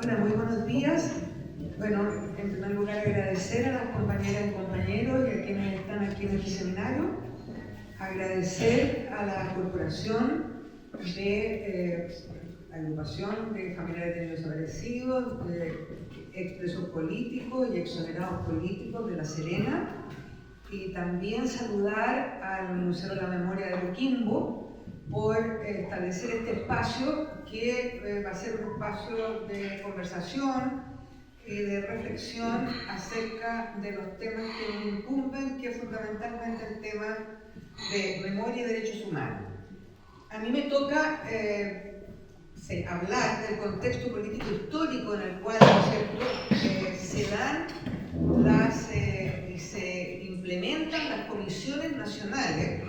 Hola, muy buenos días. Bueno, en primer lugar agradecer a las compañeras y compañeros y a quienes están aquí en este seminario. Agradecer a la Corporación de Agrupación de Familiares de Desaparecidos, de expresos políticos y exonerados políticos de La Serena. Y también saludar al Museo de la Memoria de Coquimbo por establecer este espacio que va a ser un espacio de conversación y de reflexión acerca de los temas que nos incumben, que es fundamentalmente el tema de memoria y derechos humanos. A mí me toca hablar del contexto político histórico en el cual, ¿no es cierto?, se dan y se implementan las comisiones nacionales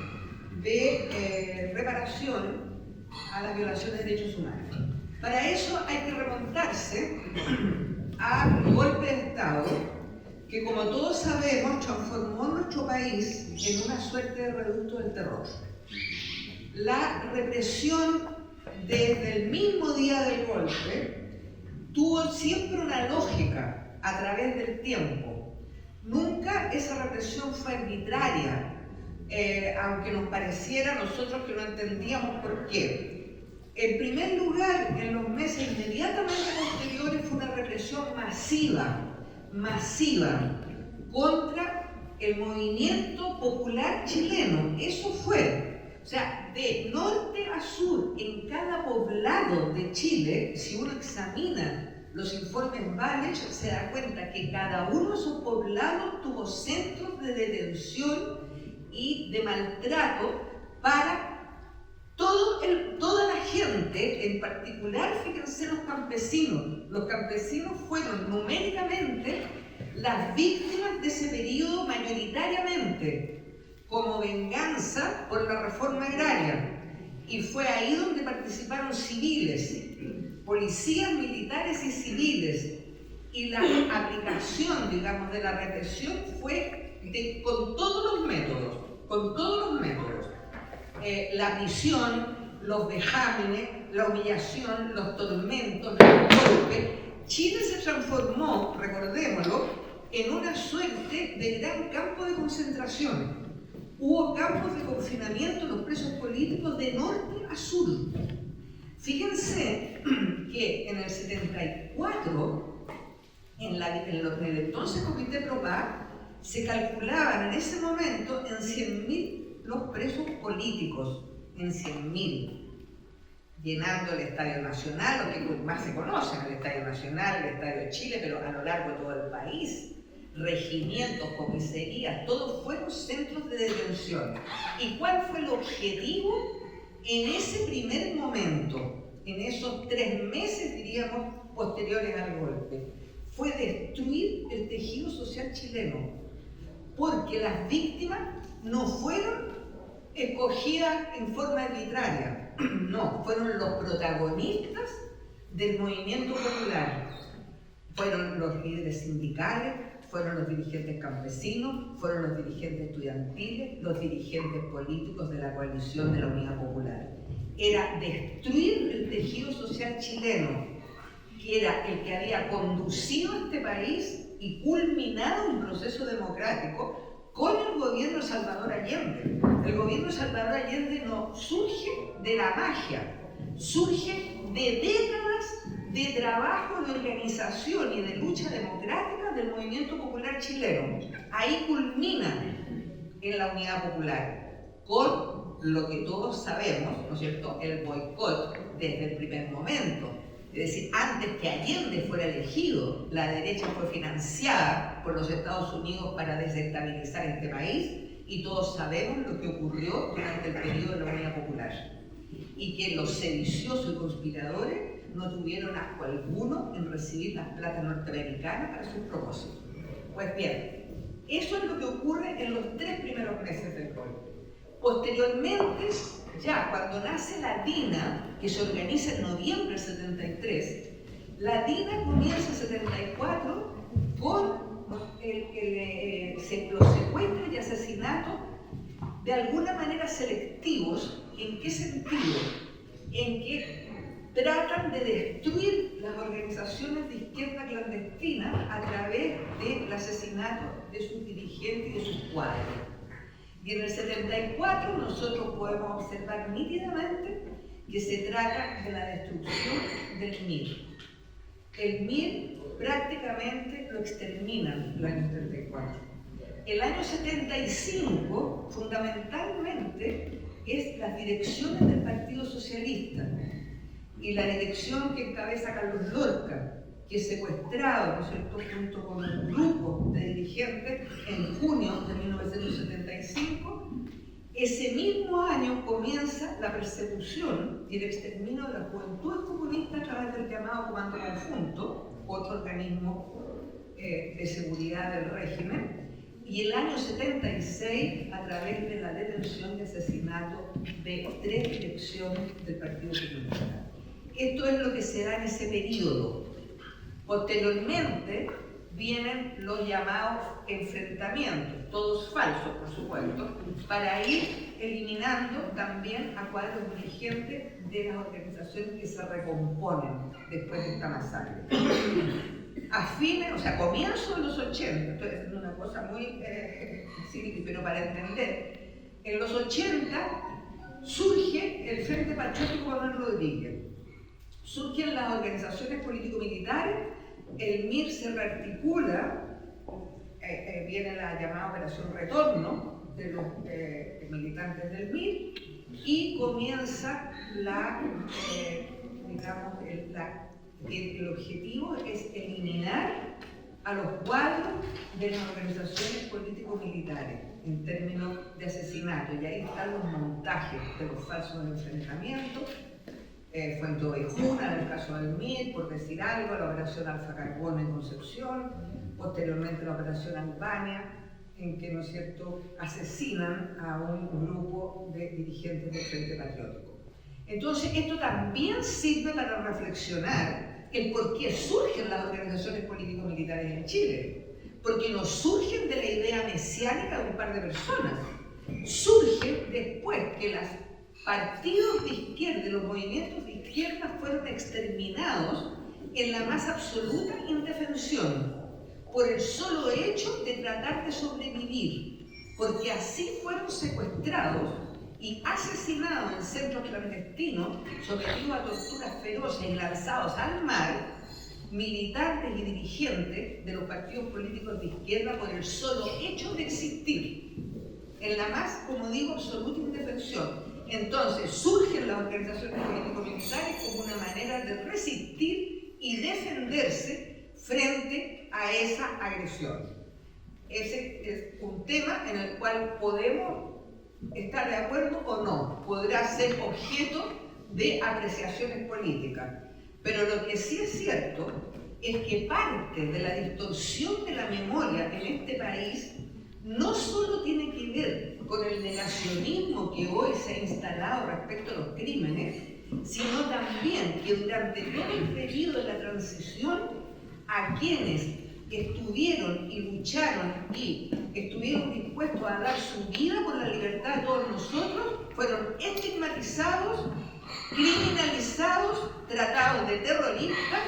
de reparación a las violaciones de derechos humanos. Para eso hay que remontarse al golpe de Estado que, como todos sabemos, transformó nuestro país en una suerte de reducto del terror. La represión desde el mismo día del golpe tuvo siempre una lógica a través del tiempo. Nunca esa represión fue arbitraria, aunque nos pareciera a nosotros que no entendíamos por qué. En primer lugar, en los meses inmediatamente posteriores fue una represión masiva contra el movimiento popular chileno. Eso fue, o sea, de norte a sur, en cada poblado de Chile, si uno examina los informes Balich, se da cuenta que cada uno de esos poblados tuvo centros de detención y de maltrato para toda la gente, en particular, fíjense, los campesinos. Los campesinos fueron numéricamente las víctimas de ese periodo mayoritariamente, como venganza por la reforma agraria. Y fue ahí donde participaron civiles, policías, militares y civiles. Y la aplicación, digamos, de la represión fue con todos los métodos, la prisión, los vejámenes, la humillación, los tormentos, los golpes. Chile se transformó, recordémoslo, en una suerte de gran campo de concentración. Hubo campos de confinamiento de los presos políticos de norte a sur. Fíjense que en el 74, en el entonces Comité Pro Paz, se calculaban en ese momento en 100.000 los presos políticos, en 100.000, llenando el Estadio Nacional, lo que más se conoce, el Estadio Nacional, el Estadio de Chile, pero a lo largo de todo el país. Regimientos, comisarías, todos fueron centros de detención. ¿Y cuál fue el objetivo en ese primer momento, en esos 3 meses, diríamos, posteriores al golpe? Fue destruir el tejido social chileno, porque las víctimas no fueron escogidas en forma arbitraria, no, fueron los protagonistas del movimiento popular, fueron los líderes sindicales, fueron los dirigentes campesinos, fueron los dirigentes estudiantiles, los dirigentes políticos de la coalición de la Unidad Popular. Era destruir el tejido social chileno, que era el que había conducido a este país y culminado un proceso democrático con el gobierno de Salvador Allende. El gobierno de Salvador Allende no surge de la magia, surge de décadas de trabajo, de organización y de lucha democrática del movimiento popular chileno. Ahí culmina en la Unidad Popular, con lo que todos sabemos, ¿no es cierto?, el boicot desde el primer momento. Es decir, antes que Allende fuera elegido, la derecha fue financiada por los Estados Unidos para desestabilizar este país, y todos sabemos lo que ocurrió durante el periodo de la Unidad Popular. Y que los sediciosos y conspiradores no tuvieron asco alguno en recibir las platas norteamericanas para sus propósitos. Pues bien, eso es lo que ocurre en los 3 primeros meses del golpe. Posteriormente, ya cuando nace la DINA, que se organiza en noviembre del 73, la DINA comienza en 74 con los secuestros y asesinatos de alguna manera selectivos. ¿En qué sentido? En que tratan de destruir las organizaciones de izquierda clandestina a través del asesinato de sus dirigentes y de sus cuadros. Y en el 74 nosotros podemos observar nítidamente que se trata de la destrucción del MIR. El MIR prácticamente lo exterminan el año 74. El año 75, fundamentalmente, es las direcciones del Partido Socialista y la dirección que encabeza Carlos Lorca, que es secuestrado, ¿no es cierto?, junto con un grupo de dirigentes en junio de 1975. Ese mismo año comienza la persecución y el exterminio de la juventud comunista a través del llamado Comando Conjunto, otro organismo de seguridad del régimen, y el año 76 a través de la detención y asesinato de 3 direcciones del Partido Comunista. Esto es lo que se da en ese periodo. Posteriormente vienen los llamados enfrentamientos, todos falsos por supuesto, para ir eliminando también a cuadros dirigentes de las organizaciones que se recomponen después de esta masacre. A fines, o sea, comienzo de los 80, esto es una cosa muy sí, pero para entender, en los 80 surge el Frente Patriótico Manuel Rodríguez, surgen las organizaciones político-militares, el MIR se rearticula, viene la llamada Operación Retorno de los militantes del MIR y comienza el objetivo es eliminar a los cuadros de las organizaciones político-militares en términos de asesinato, y ahí están los montajes de los falsos enfrentamientos. Fuente Ovejuna, en el caso del MIR, por decir algo, la operación Alfa Carbono en Concepción, posteriormente la operación Albania, en que, ¿no es cierto?, asesinan a un grupo de dirigentes del Frente Patriótico. Entonces, esto también sirve para reflexionar el por qué surgen las organizaciones político-militares en Chile. Porque no surgen de la idea mesiánica de un par de personas, surgen después que los partidos de izquierda, los movimientos de izquierda fueron exterminados en la más absoluta indefensión por el solo hecho de tratar de sobrevivir, porque así fueron secuestrados y asesinados en centros clandestinos, sometidos a torturas feroces y lanzados al mar, militantes y dirigentes de los partidos políticos de izquierda por el solo hecho de existir, en la más, como digo, absoluta indefensión. Entonces surgen las organizaciones político-militares como una manera de resistir y defenderse frente a esa agresión. Ese es un tema en el cual podemos estar de acuerdo o no, podrá ser objeto de apreciaciones políticas. Pero lo que sí es cierto es que parte de la distorsión de la memoria en este país no solo tiene que ver con el negacionismo que hoy se ha instalado respecto a los crímenes, sino también que durante todo el periodo de la transición a quienes estuvieron y lucharon y estuvieron dispuestos a dar su vida por la libertad de todos nosotros, fueron estigmatizados, criminalizados, tratados de terroristas,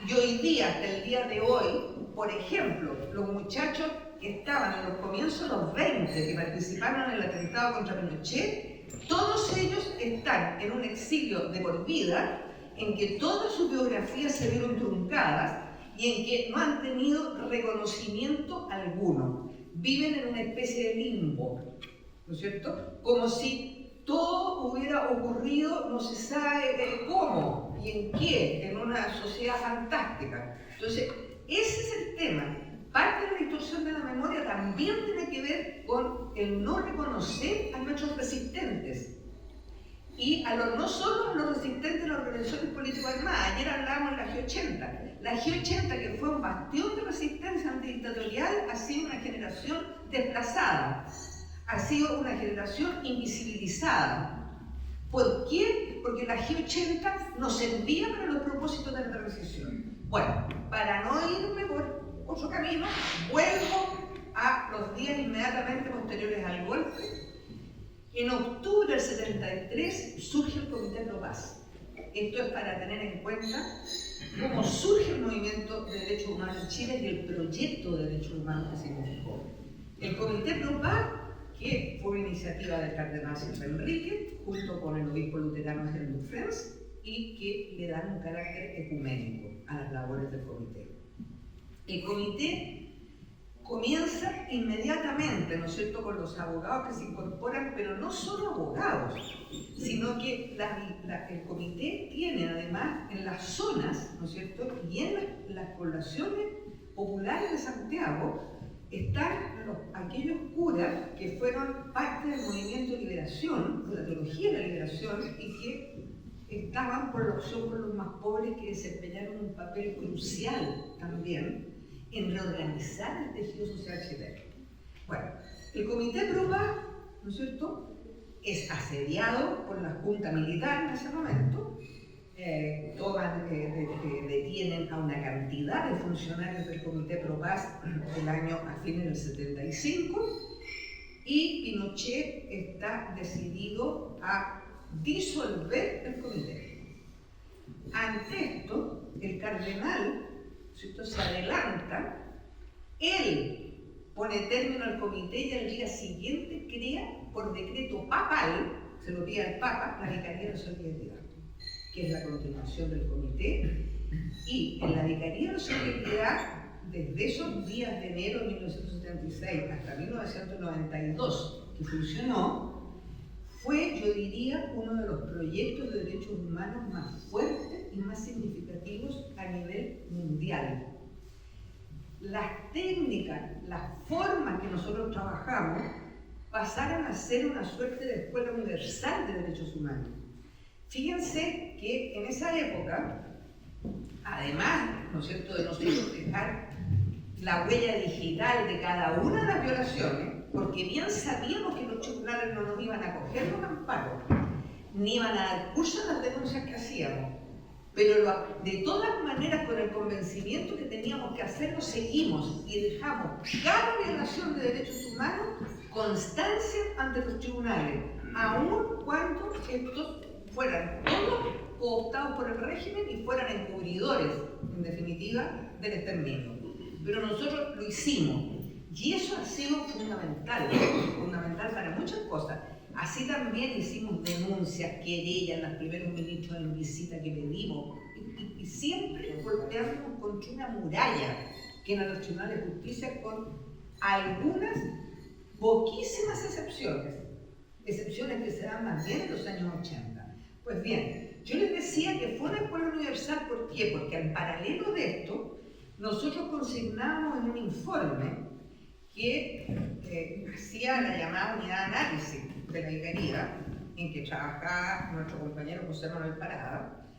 y hoy día, hasta el día de hoy, por ejemplo, los muchachos que estaban en los comienzos de los 20, que participaron en el atentado contra Pinochet, todos ellos están en un exilio de por vida, en que todas sus biografías se vieron truncadas y en que no han tenido reconocimiento alguno. Viven en una especie de limbo, ¿no es cierto? Como si todo hubiera ocurrido, no se sabe cómo y en qué, en una sociedad fantástica. Entonces, ese es el tema. Parte de la distorsión de la memoria también tiene que ver con el no reconocer a nuestros resistentes. Y no solo a los resistentes de las organizaciones políticas armadas. Ayer hablábamos de la G80. La G80, que fue un bastión de resistencia antidictatorial, ha sido una generación desplazada. Ha sido una generación invisibilizada. ¿Por qué? Porque la G80 nos servía para los propósitos de la transición. Bueno, para no irme por otro camino, vuelvo a los días inmediatamente posteriores al golpe. En octubre del 73 surge el Comité Pro Paz. Esto es para tener en cuenta cómo surge el movimiento de derechos humanos en Chile y el proyecto de derechos humanos que significó. El Comité Pro Paz, que fue una iniciativa del cardenal Silva Enrique, junto con el obispo luterano Helmut Frenz, y que le dan un carácter ecuménico a las labores del comité. El comité comienza inmediatamente, ¿no es cierto?, con los abogados que se incorporan, pero no solo abogados, sino que el comité tiene además en las zonas, ¿no es cierto?, y en las poblaciones populares de Santiago, están aquellos curas que fueron parte del movimiento de liberación, de la teología de la liberación, y que estaban por la opción por los más pobres, que desempeñaron un papel crucial también en reorganizar el tejido social chileno. Bueno, el Comité Pro Paz, ¿no es cierto?, es asediado por la Junta Militar en ese momento, detienen a una cantidad de funcionarios del Comité Pro Paz a fines del 75, y Pinochet está decidido a disolver el comité. Ante esto, el cardenal, ¿cierto?, se adelanta, él pone término al comité y al día siguiente crea por decreto papal, se lo pide al Papa, la Vicaría de Solidaridad, que es la continuación del comité, y en la Vicaría de Solidaridad, desde esos días de enero de 1976 hasta 1992 que funcionó, fue, yo diría, uno de los proyectos de derechos humanos más fuertes y más significativos a nivel mundial. Las técnicas, las formas que nosotros trabajamos pasaron a ser una suerte de escuela universal de derechos humanos. Fíjense que en esa época, además, ¿no es cierto?, de nosotros dejar la huella digital de cada una de las violaciones, porque bien sabíamos que los tribunales no nos iban a coger los amparos, ni iban a dar curso a las denuncias que hacíamos, pero de todas maneras, con el convencimiento que teníamos que hacerlo, seguimos y dejamos cada violación de derechos humanos constancia ante los tribunales, aun cuando estos fueran todos cooptados por el régimen y fueran encubridores, en definitiva, del exterminio. Pero nosotros lo hicimos. Y eso ha sido fundamental para muchas cosas. Así también hicimos denuncias, querellas, los primeros ministros en visita que pedimos, y siempre golpeamos contra una muralla que eran los tribunales de justicia, con algunas poquísimas excepciones que se dan más bien en los años 80. Pues bien, yo les decía que fue una escuela universal. ¿Por qué? Porque al paralelo de esto, nosotros consignamos en un informe que hacía la llamada unidad de análisis de la Vicaría, en que trabajaba nuestro compañero José Manuel Parada,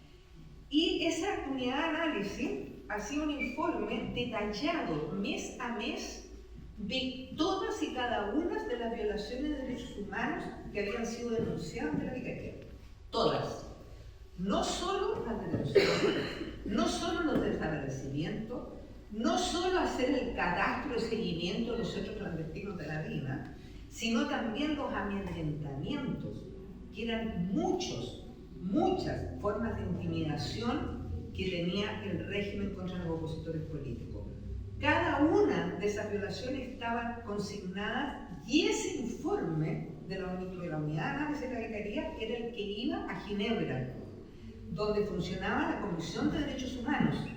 y esa unidad de análisis hacía un informe detallado mes a mes de todas y cada una de las violaciones de derechos humanos que habían sido denunciadas de la Vicaría. Todas. No solo las denunciaciones, no solo los desaparecimientos, no solo hacer el catastro de seguimiento de los hechos clandestinos de la DINA, sino también los amedrentamientos, que eran muchas formas de intimidación que tenía el régimen contra los opositores políticos. Cada una de esas violaciones estaban consignadas, y ese informe de la unidad de análisis de la Vicaría era el que iba a Ginebra, donde funcionaba la Comisión de Derechos Humanos.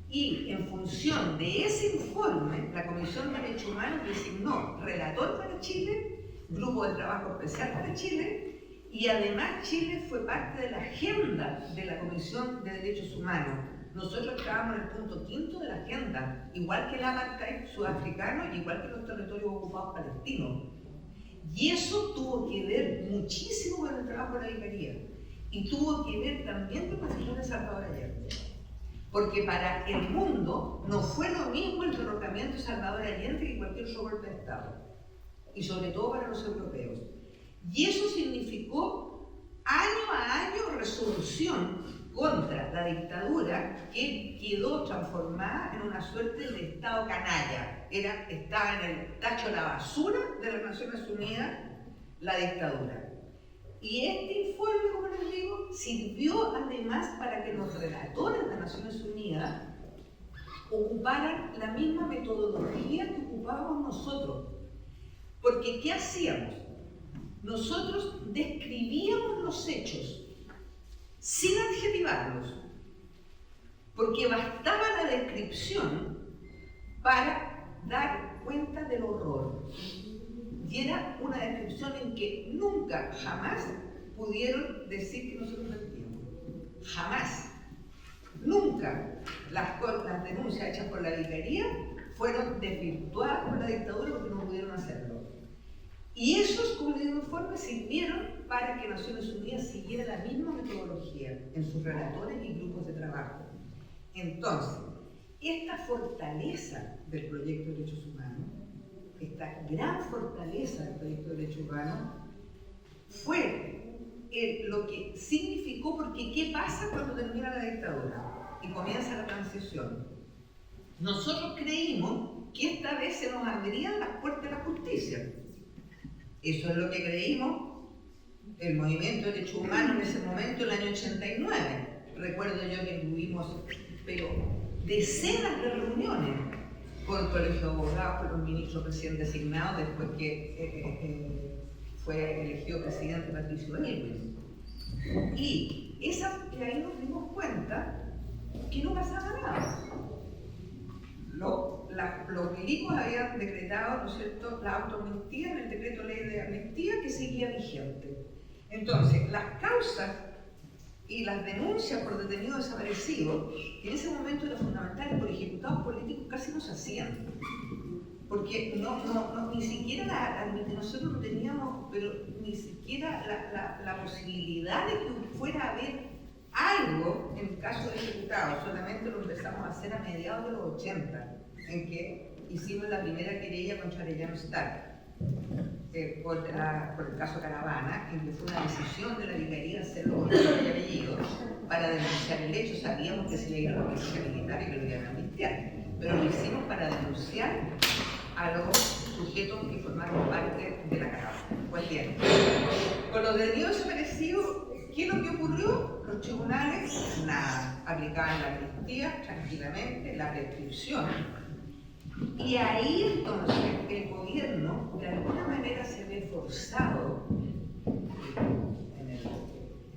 Y en función de ese informe, la Comisión de Derechos Humanos designó relator para Chile, grupo de trabajo especial para Chile, y además Chile fue parte de la agenda de la Comisión de Derechos Humanos. Nosotros estábamos en el punto 5 de la agenda, igual que el apartheid sudafricano, igual que los territorios ocupados palestinos. Y eso tuvo que ver muchísimo con el trabajo de la Vicaría, y tuvo que ver también con la figura de Salvador Allende. Porque para el mundo no fue lo mismo el derrocamiento de Salvador Allende que cualquier otro golpe de Estado, y sobre todo para los europeos. Y eso significó año a año resolución contra la dictadura, que quedó transformada en una suerte de Estado canalla. Estaba en el tacho de la basura de las Naciones Unidas la dictadura. Y este informe, como les digo, sirvió además para que los relatores de Naciones Unidas ocuparan la misma metodología que ocupábamos nosotros. Porque, ¿qué hacíamos? Nosotros describíamos los hechos sin adjetivarlos, porque bastaba la descripción para dar cuenta del horror. Y era una descripción en que nunca, jamás pudieron decir que nosotros mentíamos. Jamás. Nunca las denuncias hechas por la vicaría fueron desvirtuadas por la dictadura porque no pudieron hacerlo. Y esos, como digo, informes sirvieron para que Naciones Unidas siguiera la misma metodología en sus relatores y grupos de trabajo. Entonces, esta fortaleza del proyecto de derechos humanos, esta gran fortaleza del proyecto de derechos humanos, fue lo que significó, porque ¿qué pasa cuando termina la dictadura y comienza la transición? Nosotros creímos que esta vez se nos abrirían las puertas de la justicia. Eso es lo que creímos el movimiento de derechos humanos en ese momento, el año 89. Recuerdo yo que tuvimos decenas de reuniones con el Colegio de Abogados, con los ministros recién designados después que fue elegido presidente Patricio Elwin. Y ahí nos dimos cuenta que no pasaba nada. Los milicos habían decretado, ¿no es cierto?, la autoamnistía en el decreto ley de amnistía que seguía vigente. Entonces, las causas y las denuncias por detenidos desaparecidos, que en ese momento eran fundamentales por ejecutados políticos, casi no se hacían. Porque ni siquiera nosotros no teníamos, pero ni siquiera la posibilidad de que fuera a haber algo en el caso de ejecutados. Solamente lo empezamos a hacer a mediados de los 80, en que hicimos la primera querella contra Arellano Stark. Por el caso Caravana, en que fue una decisión de la vicaría hacerlo con nombre y apellido para denunciar el hecho. Sabíamos que se le iba a la policía militar y que lo iban a amnistiar, pero lo hicimos para denunciar a los sujetos que formaron parte de la caravana. Pues bien, con los detenidos desaparecidos, ¿qué es lo que ocurrió? Los tribunales, nada, aplicaban la amnistía tranquilamente, la prescripción. Y ahí entonces el gobierno de alguna manera se ve forzado,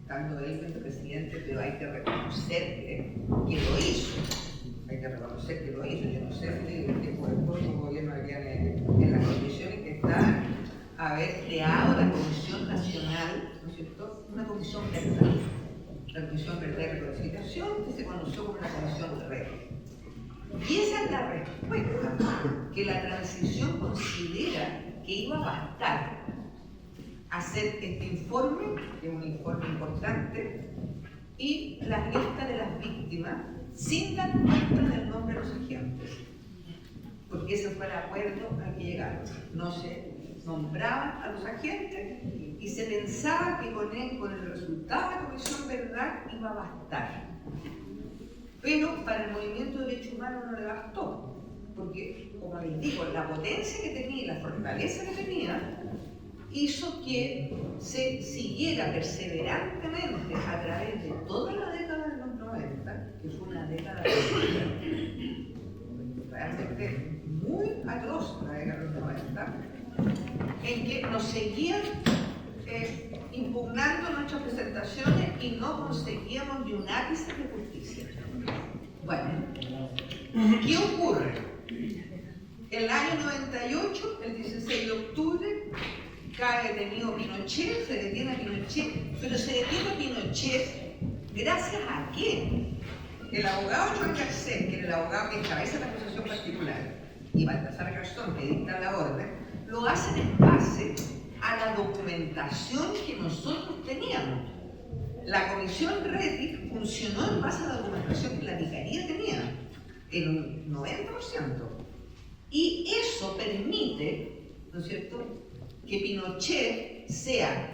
estando él el presidente, pero hay que reconocer que lo hizo. Hay que reconocer que lo hizo. Yo no sé si por el propio gobierno había en las condiciones que está haber creado la Comisión Nacional, ¿no es cierto?, una comisión verdad. La Comisión Verdad y Reconciliación, que se conoció como la Comisión Red. Y esa es la respuesta que la transición considera que iba a bastar hacer este informe, que es un informe importante, y la lista de las víctimas, sin dar cuenta del nombre de los agentes. Porque ese fue el acuerdo al que llegaron. No se nombraban a los agentes y se pensaba que con el resultado de la Comisión Verdad iba a bastar. Pero para el movimiento de derechos humanos no le bastó, porque, como les digo, la potencia que tenía y la fortaleza que tenía hizo que se siguiera perseverantemente a través de toda la década de los 90, que fue una década realmente muy atroz, la década de los 90, en que nos seguían impugnando nuestras presentaciones y no conseguíamos ni un ápice de justicia. Bueno, ¿qué ocurre? El año 98, el 16 de octubre, cae detenido Pinochet, se detiene a Pinochet, pero se detiene a Pinochet ¿gracias a qué? El abogado Joan Garcés, que era el abogado que encabeza la acusación particular, y Baltasar Garzón, que dicta la orden, lo hacen en base a la documentación que nosotros teníamos. La comisión Rettig funcionó en base a la documentación que la vicaría tenía, en un 90%. Y eso permite, ¿no es cierto?, que Pinochet sea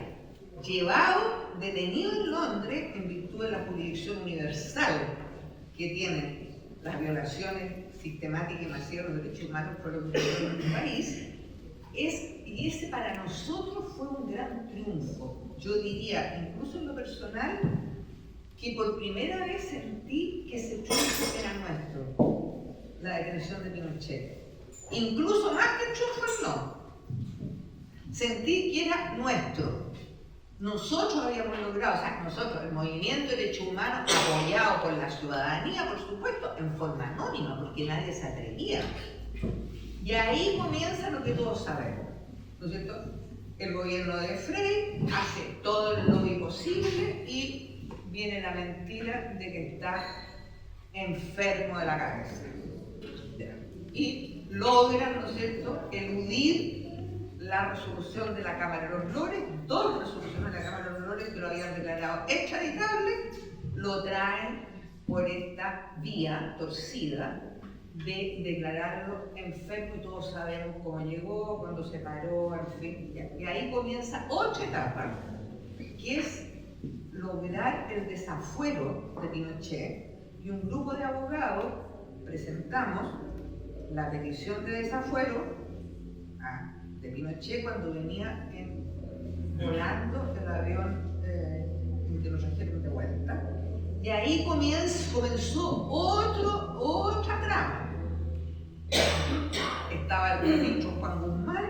llevado, detenido en Londres, en virtud de la jurisdicción universal que tienen las violaciones sistemáticas y masivas de los derechos humanos por los que en nuestro país. Y ese para nosotros fue un gran triunfo, yo diría, incluso en lo personal, que por primera vez sentí que ese triunfo era nuestro, la detención de Pinochet. Incluso más que el triunfo, no. Sentí que era nuestro. Nosotros habíamos logrado, o sea, nosotros, el movimiento de derechos humanos, apoyado por la ciudadanía, por supuesto, en forma anónima, porque nadie se atrevía. Y ahí comienza lo que todos sabemos, ¿no es cierto? El gobierno de Frei hace todo el lobby posible y viene la mentira de que está enfermo de la cabeza. Y logran, ¿no es cierto?, eludir la resolución de la Cámara de los Lores, dos resoluciones de la Cámara de los Lores que lo habían declarado extraditable, lo traen por esta vía torcida de declararlo enfermo, y todos sabemos cómo llegó, cuándo se paró, en fin. Y ahí comienza otra etapa, que es lograr el desafuero de Pinochet, y un grupo de abogados presentamos la petición de desafuero de Pinochet cuando venía volando el avión que lo trajeron de vuelta. Y ahí comenzó otra trama. Estaba el ministro Juan Guzmán,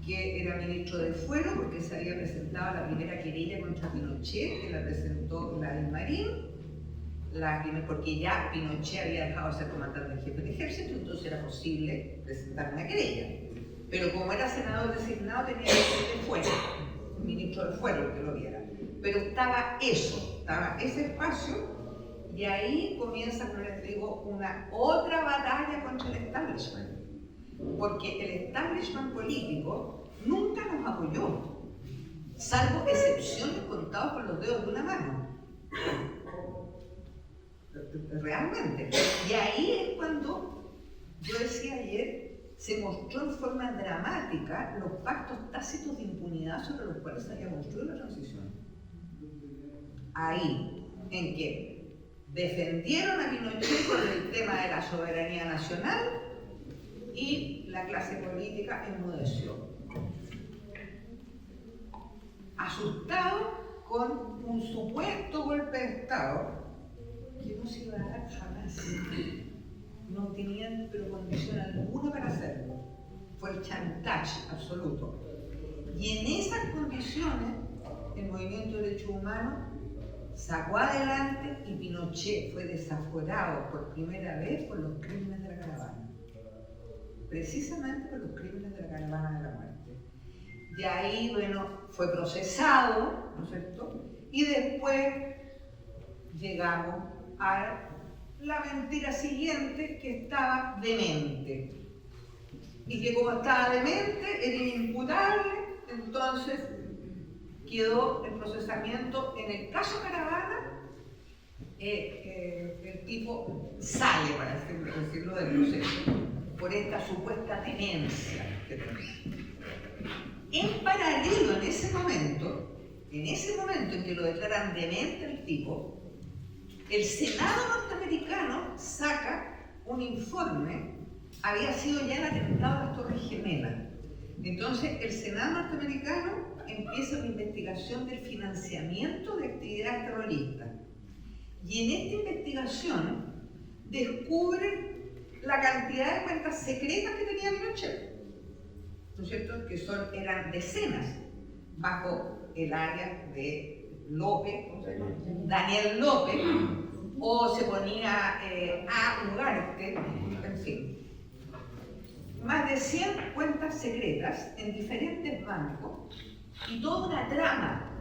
que era ministro del Fuero, porque se había presentado la primera querella contra Pinochet, que la presentó Gladys Marín, porque ya Pinochet había dejado de ser comandante en jefe del ejército, entonces era posible presentar una querella. Pero como era senador designado, tenía que ser de Fuero, un ministro del Fuero el que lo viera. Pero estaba ese espacio, y ahí comienza, como les digo, una otra batalla contra el establishment. Porque el establishment político nunca nos apoyó, salvo excepciones contadas con los dedos de una mano. Realmente. Y ahí es cuando, yo decía ayer, se mostró en forma dramática los pactos tácitos de impunidad sobre los cuales se había construido la transición. Ahí, en que defendieron a Pinochet con el tema de la soberanía nacional y la clase política enmudeció. Asustado con un supuesto golpe de Estado que no se iba a dar jamás. No tenían pero condición alguna para hacerlo. Fue el chantaje absoluto. Y en esas condiciones, el movimiento de derechos humanos sacó adelante, y Pinochet fue desaforado por primera vez por los crímenes de la caravana. Precisamente por los crímenes de la caravana de la muerte. De ahí, bueno, fue procesado, ¿no es cierto? Y después llegamos a la mentira siguiente, que estaba demente. Y que como estaba demente, era inimputable, entonces quedó el procesamiento. En el caso Caravana, el tipo sale, para decirlo del proceso, por esta supuesta demencia que tenía. En paralelo, en ese momento en que lo declaran demente el tipo, el Senado norteamericano saca un informe. Había sido ya el atentado a las Torres Gemelas. Entonces, el Senado norteamericano empieza una investigación del financiamiento de actividades terroristas. Y en esta investigación descubren la cantidad de cuentas secretas que tenía Pinochet, ¿no es cierto?, que eran decenas, bajo el área de López, Daniel López, o se ponía a Ugarte, en fin. Más de 100 cuentas secretas en diferentes bancos y toda una trama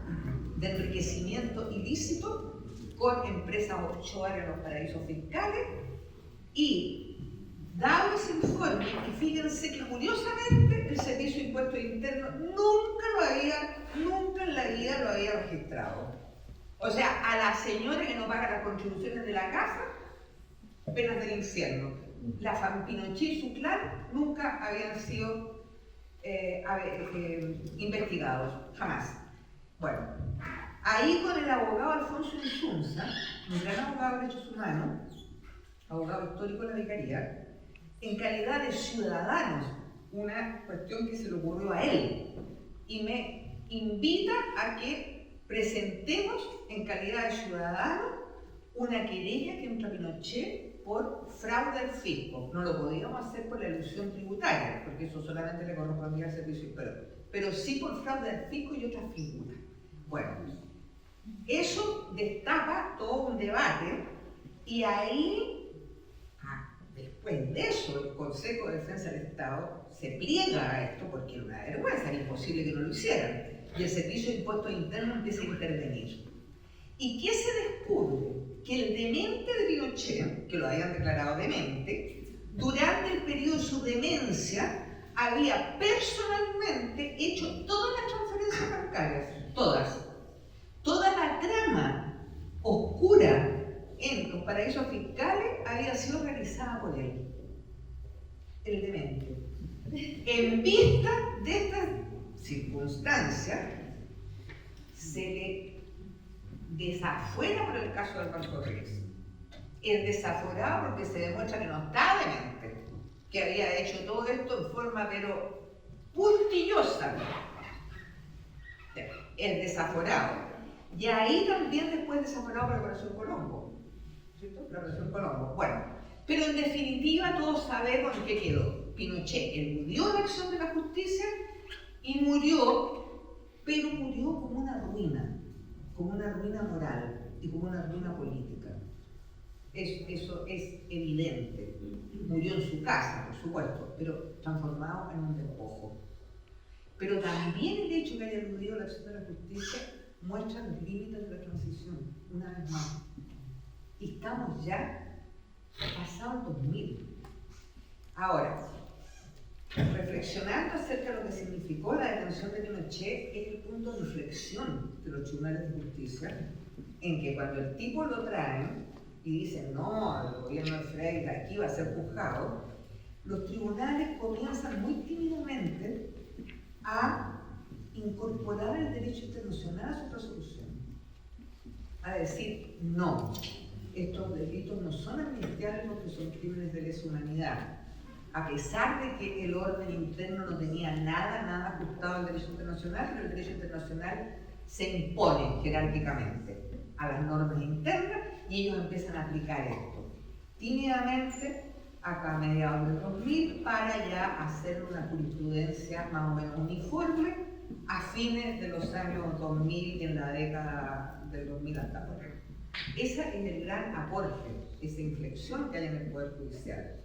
de enriquecimiento ilícito con empresas offshore en los paraísos fiscales. Y dado ese informe, y fíjense que curiosamente el Servicio de Impuestos Internos nunca en la vida lo había registrado. O sea, a la señora que no paga las contribuciones de la casa, penas del infierno. La Pinochet y su clan nunca habían sido investigados, jamás. Bueno, ahí con el abogado Alfonso Insunza, un gran abogado de derechos humanos, abogado histórico de la Vicaría, en calidad de ciudadanos, una cuestión que se le ocurrió a él, y me invita a que presentemos en calidad de ciudadanos una querella contra Pinochet por fraude al fisco. No lo podíamos hacer por la elusión tributaria, porque eso solamente le correspondía al servicio interior, pero sí por fraude al fisco y otras figuras. Bueno, eso destapa todo un debate y ahí, después de eso, el Consejo de Defensa del Estado se pliega a esto porque era una vergüenza, era imposible que no lo hicieran, y el Servicio de Impuestos Internos empieza a intervenir. ¿Y qué se descubre? Que el demente de Pinochet, que lo habían declarado demente, durante el periodo de su demencia había personalmente hecho todas las transferencias bancarias, todas. Toda la trama oscura en los paraísos fiscales había sido realizada por él, el demente. En vista de estas circunstancias, se le desafuera por el caso del Banco Ríos. Es desaforado porque se demuestra que no está demente, que había hecho todo esto en forma pero puntillosa. Es desaforado. Y ahí también después desaforado por la Operación Colombo. ¿Cierto? La Operación Colombo. Bueno, pero en definitiva todos sabemos en qué quedó. Pinochet eludió la acción de la justicia y murió, pero murió como una ruina moral y como una ruina política. Eso es evidente. Murió en su casa, por supuesto, pero transformado en un despojo. Pero también el hecho que haya eludido la acción de la justicia muestra los límites de la transición, una vez más. Y estamos ya pasados 2000. Ahora, reflexionando acerca de lo que significó la detención de Pinochet, es el punto de inflexión de los tribunales de justicia, en que cuando el tipo lo traen y dicen, no, el gobierno de Freire aquí va a ser juzgado, los tribunales comienzan muy tímidamente a incorporar el derecho internacional a su resolución, a decir, no, estos delitos no son amnistiables porque son crímenes de lesa humanidad, a pesar de que el orden interno no tenía nada ajustado al derecho internacional, pero el derecho internacional se impone jerárquicamente a las normas internas y ellos empiezan a aplicar esto tímidamente acá a mediados del 2000 para ya hacer una jurisprudencia más o menos uniforme a fines de los años 2000 y en la década del 2000 hasta ahora. Ese es el gran aporte, esa inflexión que hay en el Poder Judicial.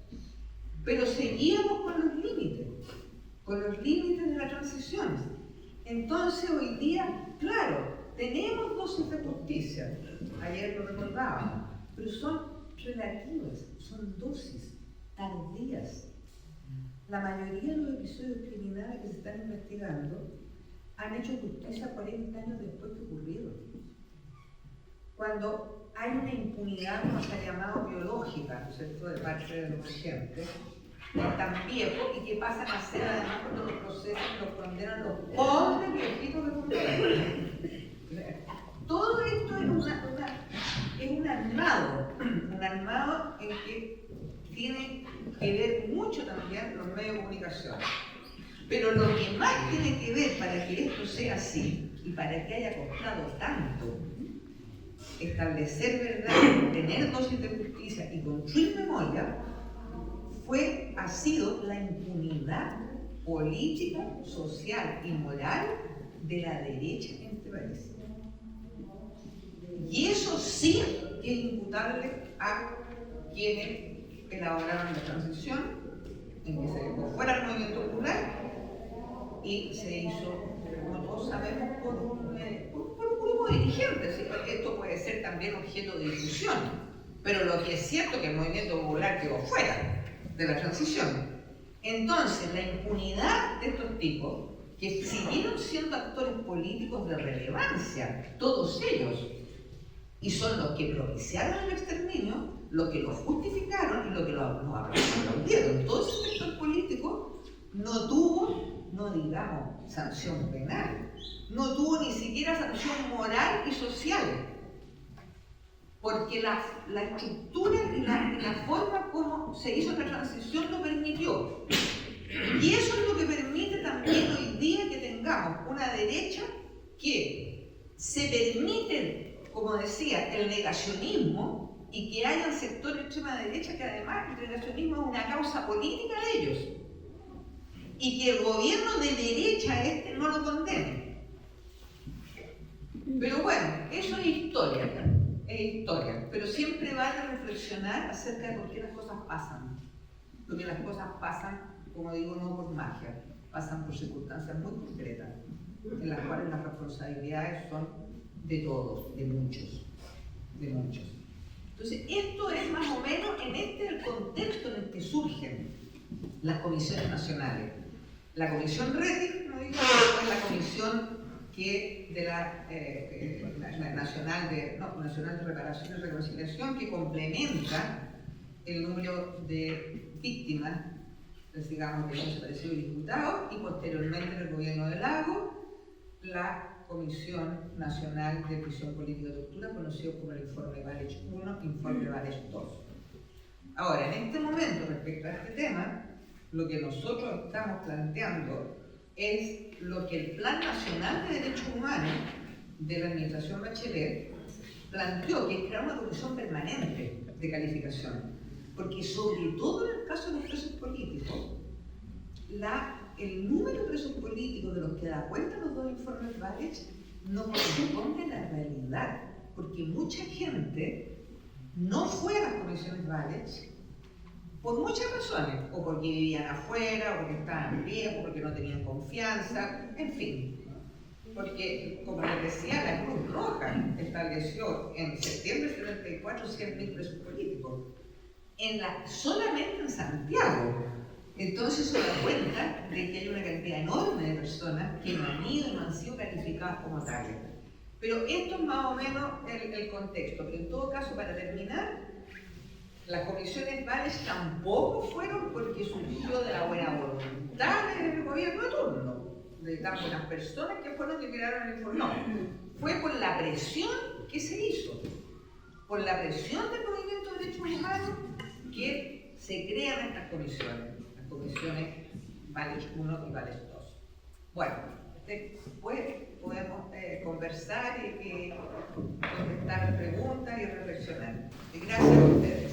Pero seguíamos con los límites de la transición. Entonces hoy día, claro, tenemos dosis de justicia, ayer lo recordábamos, pero son relativas, son dosis tardías. La mayoría de los episodios criminales que se están investigando han hecho justicia 40 años después que ocurrieron. Cuando hay una impunidad, como se ha llamado, biológica, ¿no es cierto?, de parte de los agentes, tan viejos y que pasan a ser además cuando los procesos los condenan los pobres viejitos de condenan. Todo esto es un armado en que tiene que ver mucho también los medios de comunicación. Pero lo que más tiene que ver para que esto sea así y para que haya costado tanto establecer verdad, tener dosis de justicia y construir memoria, ha sido la impunidad política, social y moral de la derecha en este país. Y eso sí que es imputable a quienes elaboraron la transición, en que se dejó fuera el movimiento popular y se hizo, como todos sabemos, por un grupo de dirigentes. Esto puede ser también objeto de discusión, pero lo que es cierto es que el movimiento popular quedó fuera de la transición. Entonces, la impunidad de estos tipos, que siguieron siendo actores políticos de relevancia, todos ellos, y son los que propiciaron el exterminio, los que lo justificaron y los que lo aplaudieron. Todo ese sector político no tuvo, no digamos, sanción penal, no tuvo ni siquiera sanción moral y social, porque la estructura y la forma como se hizo la transición lo permitió. Y eso es lo que permite también hoy día que tengamos necesitamos una derecha que se permite, como decía, el negacionismo y que haya sectores de extrema derecha que además el negacionismo es una causa política de ellos y que el gobierno de derecha no lo condene. Pero bueno, eso es historia, pero siempre vale reflexionar acerca de por qué las cosas pasan. Porque las cosas pasan, como digo, no por magia, pasan por circunstancias muy concretas, en las cuales las responsabilidades son de todos, de muchos. Entonces, esto es más o menos el contexto en el que surgen las comisiones nacionales. La comisión Rettig, como digo, es la comisión de la Nacional de Reparación y Reconciliación, que complementa el número de víctimas, digamos, de los desaparecidos y diputados, y posteriormente en el gobierno de Lagos, la Comisión Nacional de Prisión Política y Tortura, conocido como el Informe Vález I, Informe Vález II. Ahora, en este momento, respecto a este tema, lo que nosotros estamos planteando es lo que el Plan Nacional de Derechos Humanos de la Administración Bachelet planteó, que es crear una comisión permanente de calificación. Porque sobre todo en el caso de los presos políticos, el número de presos políticos de los que da cuenta los dos informes Vález no corresponde a la realidad, porque mucha gente no fue a las comisiones Vález por muchas razones, o porque vivían afuera, o porque estaban viejos, porque no tenían confianza, en fin. Porque, como les decía, la Cruz Roja estableció en septiembre del 74 100.000 presos políticos, solamente en Santiago. Entonces se da cuenta de que hay una cantidad enorme de personas que no han ido y no han sido calificadas como tales. Pero esto es más o menos el contexto. Pero en todo caso, para terminar, las comisiones Vález tampoco fueron porque surgió de la buena voluntad del gobierno de turno, de tan buenas personas que fueron los que crearon el informe. No, fue por la presión que se hizo, por la presión del movimiento de derechos humanos, que se crean estas comisiones, las comisiones Vález I y Vález II. Bueno, después podemos conversar y contestar preguntas y reflexionar. Gracias a ustedes.